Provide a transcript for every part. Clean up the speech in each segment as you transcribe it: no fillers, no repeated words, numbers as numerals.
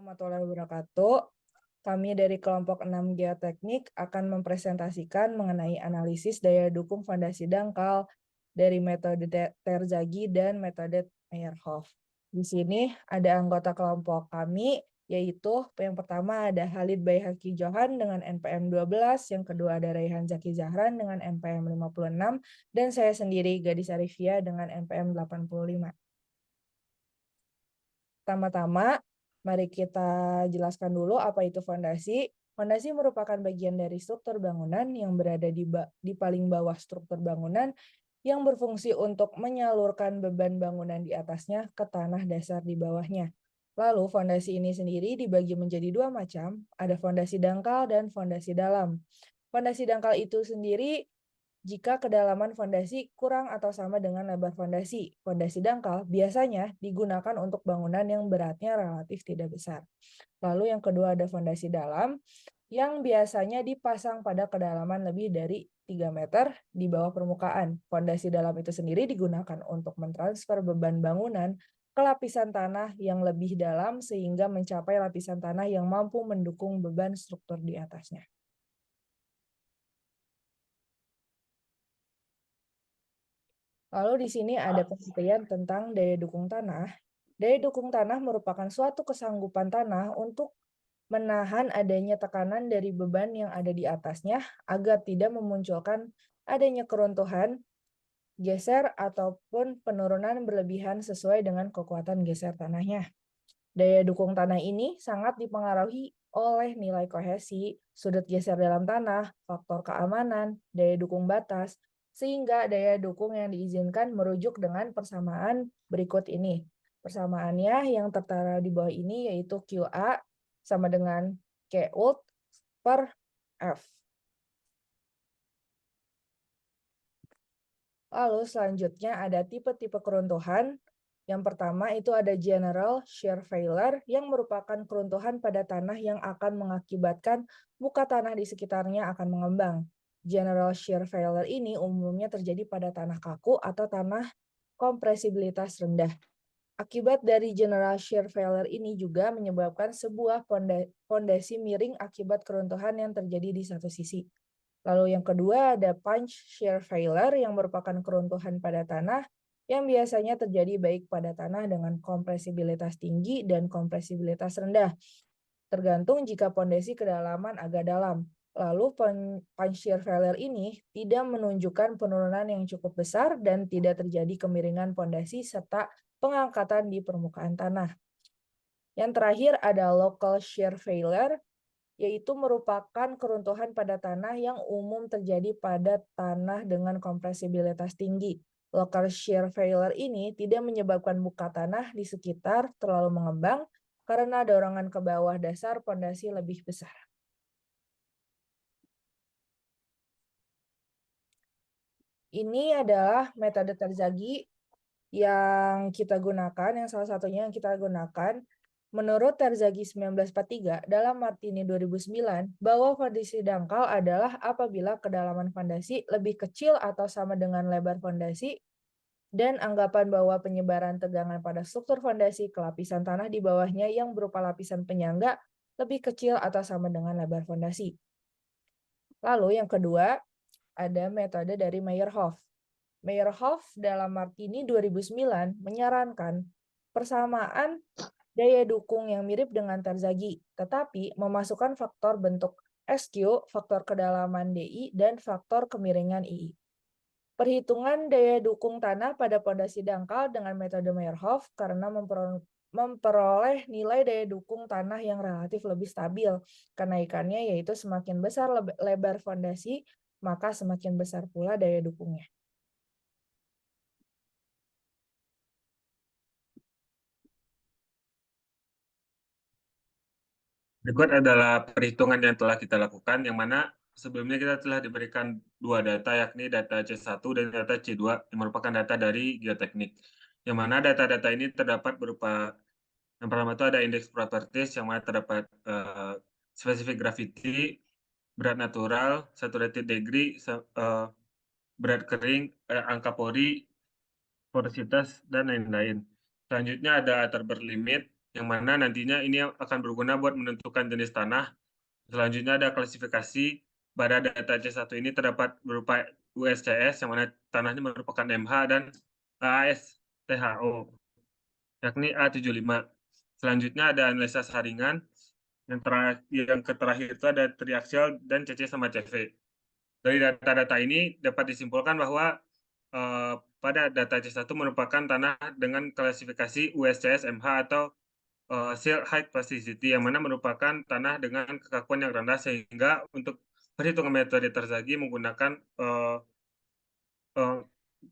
Warahmatullahi wabarakatuh. Kami dari kelompok 6 Geoteknik akan mempresentasikan mengenai analisis daya dukung fondasi dangkal dari metode Terzaghi dan metode Meyerhof. Di sini ada anggota kelompok kami, yaitu yang pertama ada Halid Baihaqi Johan dengan NPM 12, yang kedua ada Raihan Zaki Zahran dengan NPM 56, dan saya sendiri Gadis Arifia dengan NPM 85. Pertama-tama, mari kita jelaskan dulu apa itu fondasi. Fondasi merupakan bagian dari struktur bangunan yang berada di paling bawah struktur bangunan yang berfungsi untuk menyalurkan beban bangunan di atasnya ke tanah dasar di bawahnya. Lalu fondasi ini sendiri dibagi menjadi dua macam, ada fondasi dangkal dan fondasi dalam. Fondasi dangkal itu sendiri jika kedalaman fondasi kurang atau sama dengan lebar fondasi. Fondasi dangkal biasanya digunakan untuk bangunan yang beratnya relatif tidak besar. Lalu yang kedua ada fondasi dalam, yang biasanya dipasang pada kedalaman lebih dari 3 meter di bawah permukaan. Fondasi dalam itu sendiri digunakan untuk mentransfer beban bangunan ke lapisan tanah yang lebih dalam sehingga mencapai lapisan tanah yang mampu mendukung beban struktur di atasnya. Lalu di sini ada pengertian tentang daya dukung tanah. Daya dukung tanah merupakan suatu kesanggupan tanah untuk menahan adanya tekanan dari beban yang ada di atasnya agar tidak memunculkan adanya keruntuhan, geser, ataupun penurunan berlebihan sesuai dengan kekuatan geser tanahnya. Daya dukung tanah ini sangat dipengaruhi oleh nilai kohesi, sudut geser dalam tanah, faktor keamanan, daya dukung batas, sehingga daya dukung yang diizinkan merujuk dengan persamaan berikut ini. Persamaannya yang tertera di bawah ini yaitu QA sama dengan Q per F. Lalu selanjutnya ada tipe-tipe keruntuhan. Yang pertama itu ada general shear failure yang merupakan keruntuhan pada tanah yang akan mengakibatkan muka tanah di sekitarnya akan mengembang. General shear failure ini umumnya terjadi pada tanah kaku atau tanah kompresibilitas rendah. Akibat dari general shear failure ini juga menyebabkan sebuah pondasi miring akibat keruntuhan yang terjadi di satu sisi. Lalu yang kedua ada punch shear failure yang merupakan keruntuhan pada tanah yang biasanya terjadi baik pada tanah dengan kompresibilitas tinggi dan kompresibilitas rendah, tergantung jika pondasi kedalaman agak dalam. Lalu punch shear failure ini tidak menunjukkan penurunan yang cukup besar dan tidak terjadi kemiringan pondasi serta pengangkatan di permukaan tanah. Yang terakhir ada local shear failure, yaitu merupakan keruntuhan pada tanah yang umum terjadi pada tanah dengan kompresibilitas tinggi. Local shear failure ini tidak menyebabkan muka tanah di sekitar terlalu mengembang karena dorongan ke bawah dasar pondasi lebih besar. Ini adalah metode Terzaghi yang kita gunakan, yang salah satunya yang kita gunakan. Menurut Terzaghi 1943 dalam Martini 2009, bahwa fondasi dangkal adalah apabila kedalaman fondasi lebih kecil atau sama dengan lebar fondasi dan anggapan bahwa penyebaran tegangan pada struktur fondasi ke lapisan tanah di bawahnya yang berupa lapisan penyangga lebih kecil atau sama dengan lebar fondasi. Lalu yang kedua, ada metode dari Meyerhof. Meyerhof dalam Martini 2009 menyarankan persamaan daya dukung yang mirip dengan Terzaghi, tetapi memasukkan faktor bentuk SQ, faktor kedalaman DI, dan faktor kemiringan II. Perhitungan daya dukung tanah pada pondasi dangkal dengan metode Meyerhof karena memperoleh nilai daya dukung tanah yang relatif lebih stabil. Kenaikannya yaitu semakin besar lebar fondasi, maka semakin besar pula daya dukungnya. Berikut adalah perhitungan yang telah kita lakukan, yang mana sebelumnya kita telah diberikan dua data, yakni data C1 dan data C2, yang merupakan data dari geoteknik. Yang mana data-data ini terdapat berupa, yang pertama itu ada indeks properties, yang mana terdapat spesifik gravity, berat natural, saturated degree, berat kering, angka pori, porositas, dan lain-lain. Selanjutnya ada Tabor limit, yang mana nantinya ini akan berguna buat menentukan jenis tanah. Selanjutnya ada klasifikasi pada data C1 ini terdapat berupa USCS, yang mana tanahnya merupakan MH dan AAS THO, yakni A75. Selanjutnya ada analisa saringan, yang terakhir itu ada triaksial dan CC sama CV. Dari data-data ini dapat disimpulkan bahwa pada data C1 merupakan tanah dengan klasifikasi USCS MH atau Silt Height Plasticity, yang mana merupakan tanah dengan kekakuan yang rendah, sehingga untuk perhitungan metode terzagi menggunakan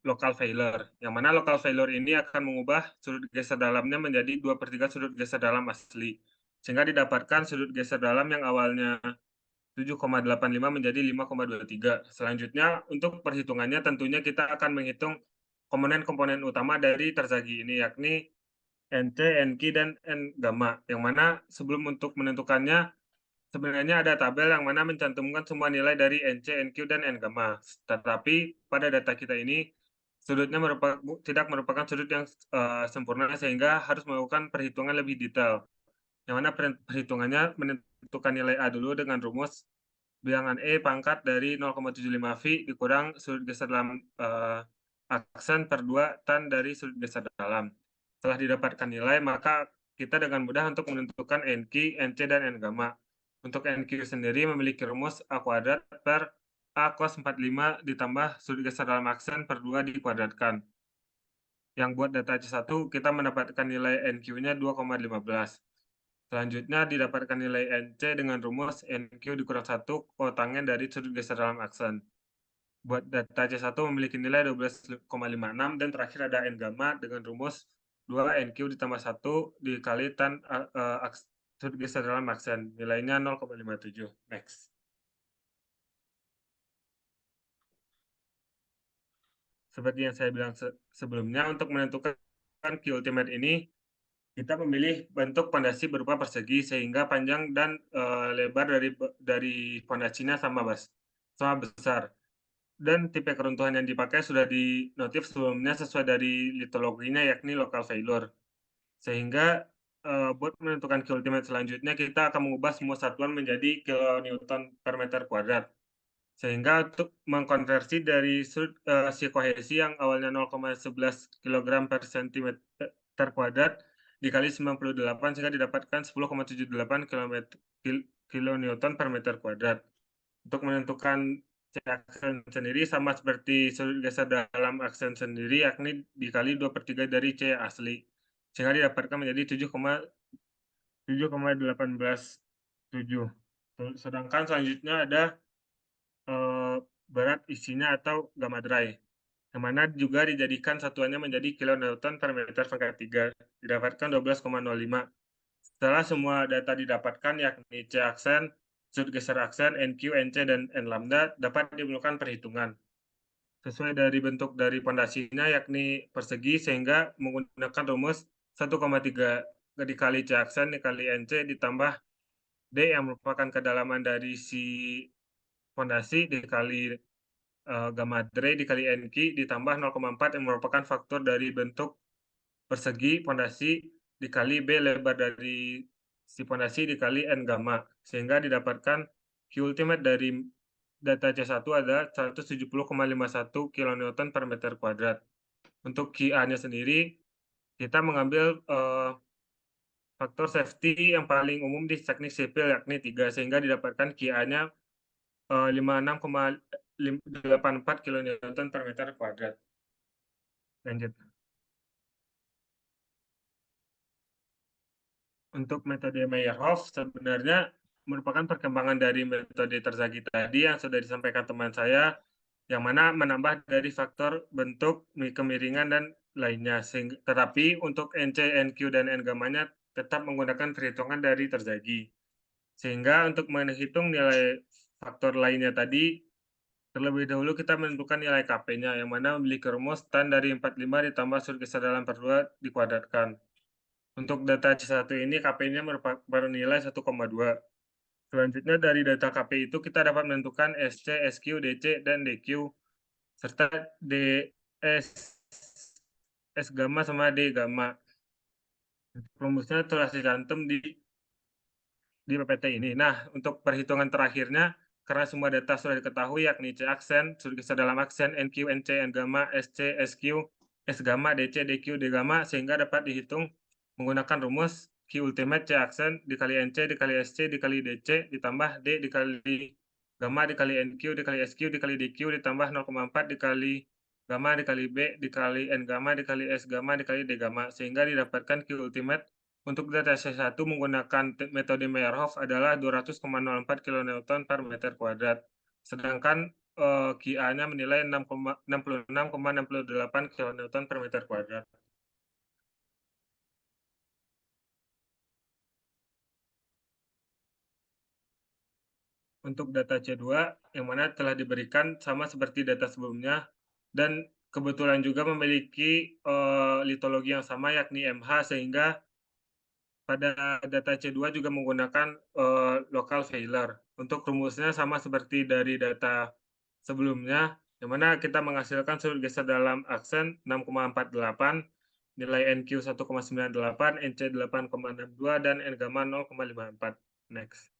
local failure, yang mana local failure ini akan mengubah sudut geser dalamnya menjadi 2/3 sudut geser dalam asli, sehingga didapatkan sudut geser dalam yang awalnya 7,85 menjadi 5,23. Selanjutnya, untuk perhitungannya tentunya kita akan menghitung komponen-komponen utama dari terzagi ini, yakni NC, NQ, dan N gamma, yang mana sebelum untuk menentukannya, sebenarnya ada tabel yang mana mencantumkan semua nilai dari NC, NQ, dan N gamma. Tetapi pada data kita ini, sudutnya tidak merupakan sudut yang sempurna, sehingga harus melakukan perhitungan lebih detail, yang mana perhitungannya menentukan nilai A dulu dengan rumus bilangan E pangkat dari 0,75 V dikurang sudut geser dalam aksen per 2 tan dari sudut geser dalam. Setelah didapatkan nilai, maka kita dengan mudah untuk menentukan NQ, NC, dan N gamma. Untuk NQ sendiri memiliki rumus A kuadrat per A cos 45 ditambah sudut geser dalam aksen per 2 dikuadratkan. Yang buat data C1 kita mendapatkan nilai NQ-nya 2,15. Selanjutnya didapatkan nilai NC dengan rumus NQ dikurang 1 kotangnya dari sudut geser dalam aksen. Buat data C1 memiliki nilai 12,56, dan terakhir ada N gamma dengan rumus 2 NQ ditambah 1 dikali tan sudut geser dalam aksen. Nilainya 0,57. Next. Seperti yang saya bilang sebelumnya, untuk menentukan Q ultimate ini, kita memilih bentuk pondasi berupa persegi, sehingga panjang dan lebar dari pondasinya sama besar. Dan tipe keruntuhan yang dipakai sudah dinotif sebelumnya sesuai dari litologinya, yakni local failure. Sehingga buat menentukan Q ultimate selanjutnya, kita akan mengubah semua satuan menjadi kilonewton per meter kuadrat. Sehingga untuk mengkonversi dari si kohesi yang awalnya 0,11 kg per cm kuadrat dikali 98, sehingga didapatkan 10,78 kilonewton per meter kuadrat. Untuk menentukan C aksen sendiri sama seperti sudut geser dalam aksen sendiri, yakni dikali 2/3 dari C asli, sehingga didapatkan menjadi 7,1817. Sedangkan selanjutnya ada berat isinya atau gamma dry, yang mana juga dijadikan satuannya menjadi kilonewton per meter pangkat 3, didapatkan 12,05. Setelah semua data didapatkan, yakni C aksen, sudut geser aksen, NQ, NC, dan N lambda, dapat dimulakan perhitungan sesuai dari bentuk dari pondasinya, yakni persegi, sehingga menggunakan rumus 1,3 dikali C aksen dikali NC ditambah D yang merupakan kedalaman dari si pondasi dikali gamma dray dikali NQ ditambah 0,4 yang merupakan faktor dari bentuk persegi pondasi dikali B lebar dari si pondasi dikali N gamma, sehingga didapatkan Q ultimate dari data C1 adalah 170,51 kilonewton per meter kuadrat. Untuk QA-nya sendiri, kita mengambil faktor safety yang paling umum di teknik sipil, yakni 3, sehingga didapatkan QA-nya 56,84 kilonewton per meter kuadrat. Lanjut. Untuk metode Meyerhof sebenarnya merupakan perkembangan dari metode terzagi tadi yang sudah disampaikan teman saya, yang mana menambah dari faktor bentuk, kemiringan, dan lainnya. Tetapi untuk NC, NQ, dan N gammanya tetap menggunakan perhitungan dari terzagi. Sehingga untuk menghitung nilai faktor lainnya tadi, terlebih dahulu kita menentukan nilai Kp-nya, yang mana memiliki rumus tan dari 45 ditambah sudut geser dalam per 2 dikuadratkan. Untuk data C1 ini Kp-nya bernilai 1,2. Selanjutnya dari data Kp itu kita dapat menentukan SC, SQ, DC, dan DQ, serta S gamma sama D gamma. Rumusnya telah dicantum di PPT ini. Nah, untuk perhitungan terakhirnya, karena semua data sudah diketahui, yakni C aksen, sudah dalam aksen, NQ, NC, N gamma, SC, SQ, S gamma, DC, DQ, D gamma, sehingga dapat dihitung menggunakan rumus Q ultimate C aksen dikali NC dikali SC dikali DC ditambah D dikali gamma dikali NQ dikali SQ dikali DQ ditambah 0,4 dikali gamma dikali B dikali N gamma dikali S gamma dikali D gamma, sehingga didapatkan Q ultimate untuk data C1 menggunakan metode Meyerhof adalah 200,04 kilonewton per meter kuadrat. Sedangkan QA-nya menilai 66,68 kilonewton per meter kuadrat. Untuk data C2 yang mana telah diberikan sama seperti data sebelumnya dan kebetulan juga memiliki litologi yang sama yakni MH, sehingga pada data C2 juga menggunakan local failure. Untuk rumusnya sama seperti dari data sebelumnya, yang mana kita menghasilkan sudut geser dalam aksen 6,48, nilai NQ 1,98, NC 8,62, dan N gamma 0,54. Next.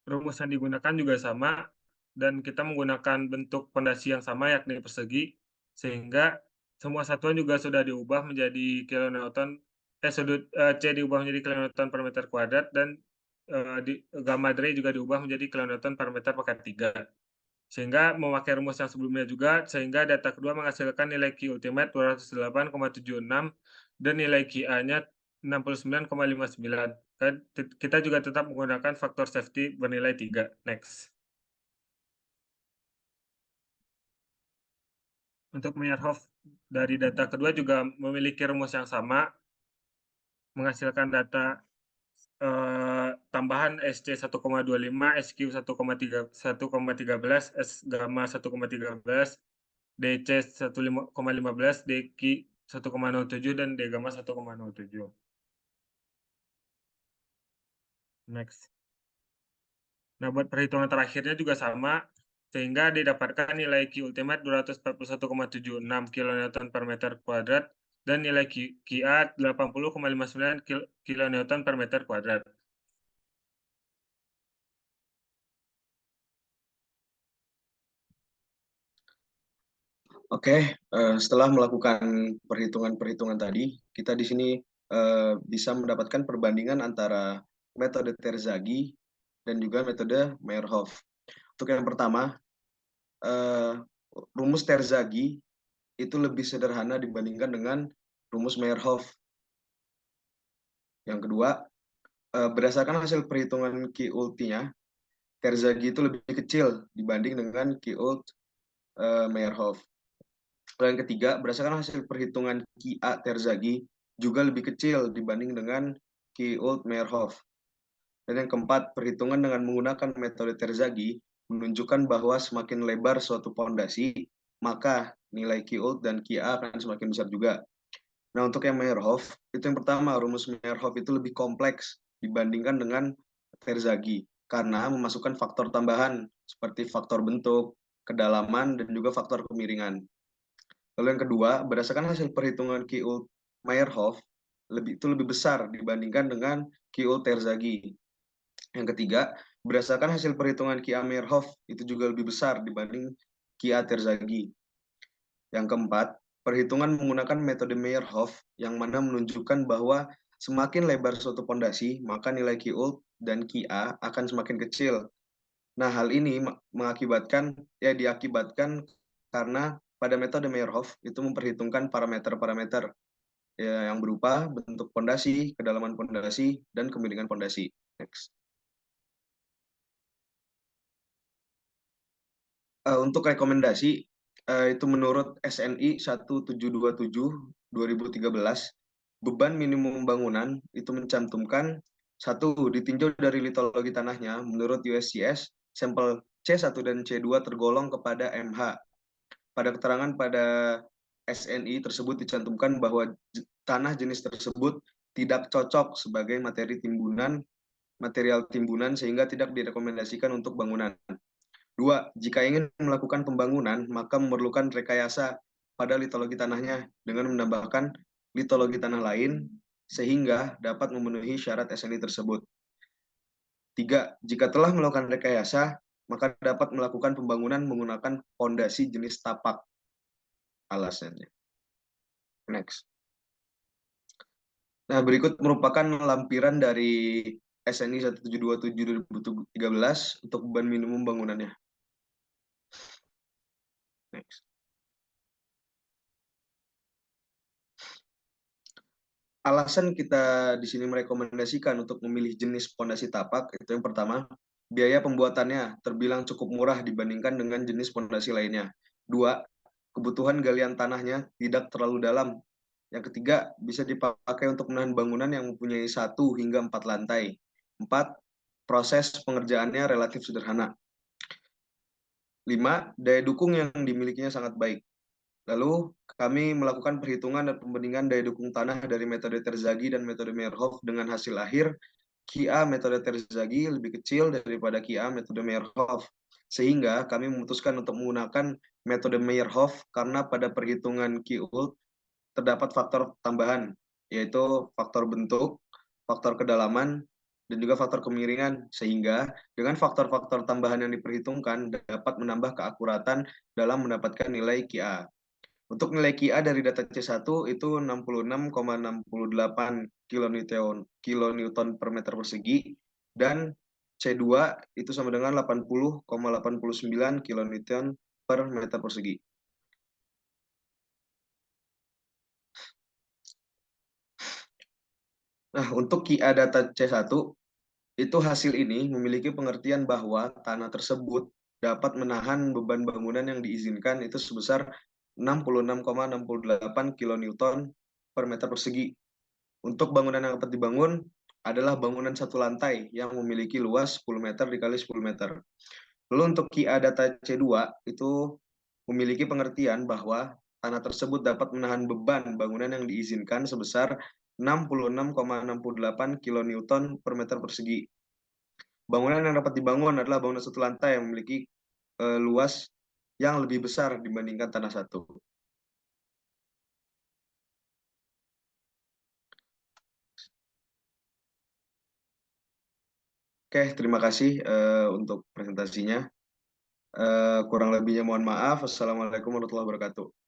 Rumus yang digunakan juga sama, dan kita menggunakan bentuk pondasi yang sama yakni persegi, sehingga semua satuan juga sudah diubah menjadi kilonewton, sudut C diubah menjadi kilonewton per meter kuadrat, dan gamma Dre juga diubah menjadi kilonewton per meter pangkat 3. Sehingga memakai rumus yang sebelumnya juga, sehingga data kedua menghasilkan nilai Q ultimate 208,76 dan nilai QA-nya 69,59. Dan kita juga tetap menggunakan faktor safety bernilai 3. Next. Untuk Meyerhof dari data kedua juga memiliki rumus yang sama, menghasilkan data tambahan SC 1,25, SQ 1,13, S gamma 1,13, DC 1,15, DQ 1,07, dan D gamma 1,07. Next. Nah, buat perhitungan terakhirnya juga sama, sehingga didapatkan nilai Q ultimate 241,76 kilonewton per meter kuadrat dan nilai QA 80,59 kilonewton per meter kuadrat. Oke, setelah melakukan perhitungan-perhitungan tadi, kita di sini bisa mendapatkan perbandingan antara metode Terzaghi dan juga metode Meyerhof. Untuk yang pertama, rumus Terzaghi itu lebih sederhana dibandingkan dengan rumus Meyerhof. Yang kedua, berdasarkan hasil perhitungan Q-ulti-nya, Terzaghi itu lebih kecil dibanding dengan Q-ult Meyerhof. Lalu yang ketiga, berdasarkan hasil perhitungan QA Terzaghi juga lebih kecil dibanding dengan Q-ult Meyerhof. Dan yang keempat, perhitungan dengan menggunakan metode Terzaghi menunjukkan bahwa semakin lebar suatu pondasi, maka nilai Q-ult dan QA akan semakin besar juga. Nah, untuk yang Meyerhof, itu yang pertama, rumus Meyerhof itu lebih kompleks dibandingkan dengan Terzaghi karena memasukkan faktor tambahan seperti faktor bentuk, kedalaman, dan juga faktor kemiringan. Lalu yang kedua, berdasarkan hasil perhitungan Q-ult Meyerhof, itu lebih besar dibandingkan dengan Q-ult Terzaghi. Yang ketiga, berdasarkan hasil perhitungan QA Meyerhof, itu juga lebih besar dibanding QA Terzaghi. Yang keempat, perhitungan menggunakan metode Meyerhof yang mana menunjukkan bahwa semakin lebar suatu pondasi, maka nilai Q-ult dan QA akan semakin kecil. Nah, hal ini diakibatkan karena pada metode Meyerhof itu memperhitungkan parameter-parameter yang berupa bentuk pondasi, kedalaman pondasi, dan kemiringan pondasi. Next. Untuk rekomendasi, itu menurut SNI 1727/2013, beban minimum bangunan itu mencantumkan satu, ditinjau dari litologi tanahnya, menurut USGS, sampel C1 dan C2 tergolong kepada MH. Pada keterangan pada SNI tersebut dicantumkan bahwa tanah jenis tersebut tidak cocok sebagai material timbunan sehingga tidak direkomendasikan untuk bangunan. 2. Jika ingin melakukan pembangunan, maka memerlukan rekayasa pada litologi tanahnya dengan menambahkan litologi tanah lain sehingga dapat memenuhi syarat SNI tersebut. 3. Jika telah melakukan rekayasa, maka dapat melakukan pembangunan menggunakan fondasi jenis tapak. Alasannya. Next. Nah, berikut merupakan lampiran dari SNI 1727 2013 untuk beban minimum bangunannya. Next. Alasan kita di sini merekomendasikan untuk memilih jenis pondasi tapak itu yang pertama, biaya pembuatannya terbilang cukup murah dibandingkan dengan jenis pondasi lainnya. 2. Kebutuhan galian tanahnya tidak terlalu dalam. Yang ketiga, bisa dipakai untuk menahan bangunan yang mempunyai 1 hingga 4 lantai. 4. Proses pengerjaannya relatif sederhana. 5. Daya dukung yang dimilikinya sangat baik. Lalu, kami melakukan perhitungan dan pembandingan daya dukung tanah dari metode Terzaghi dan metode Meyerhof dengan hasil akhir, QA metode Terzaghi lebih kecil daripada QA metode Meyerhof. Sehingga kami memutuskan untuk menggunakan metode Meyerhof karena pada perhitungan QULT terdapat faktor tambahan, yaitu faktor bentuk, faktor kedalaman, dan juga faktor kemiringan, sehingga dengan faktor-faktor tambahan yang diperhitungkan dapat menambah keakuratan dalam mendapatkan nilai QA. Untuk nilai QA dari data C1 itu 66,68 kilonewton per meter persegi, dan C2 itu sama dengan 80,89 kilonewton per meter persegi. Nah, untuk QA data C1, itu hasil ini memiliki pengertian bahwa tanah tersebut dapat menahan beban bangunan yang diizinkan itu sebesar 66,68 kilonewton per meter persegi. Untuk bangunan yang dapat dibangun adalah bangunan satu lantai yang memiliki luas 10 meter dikali 10 meter. Lalu untuk QA data C2 itu memiliki pengertian bahwa tanah tersebut dapat menahan beban bangunan yang diizinkan sebesar 66,68 kilonewton per meter persegi. Bangunan yang dapat dibangun adalah bangunan satu lantai yang memiliki luas yang lebih besar dibandingkan tanah satu. Oke, terima kasih untuk presentasinya. Kurang lebihnya mohon maaf. Assalamualaikum warahmatullahi wabarakatuh.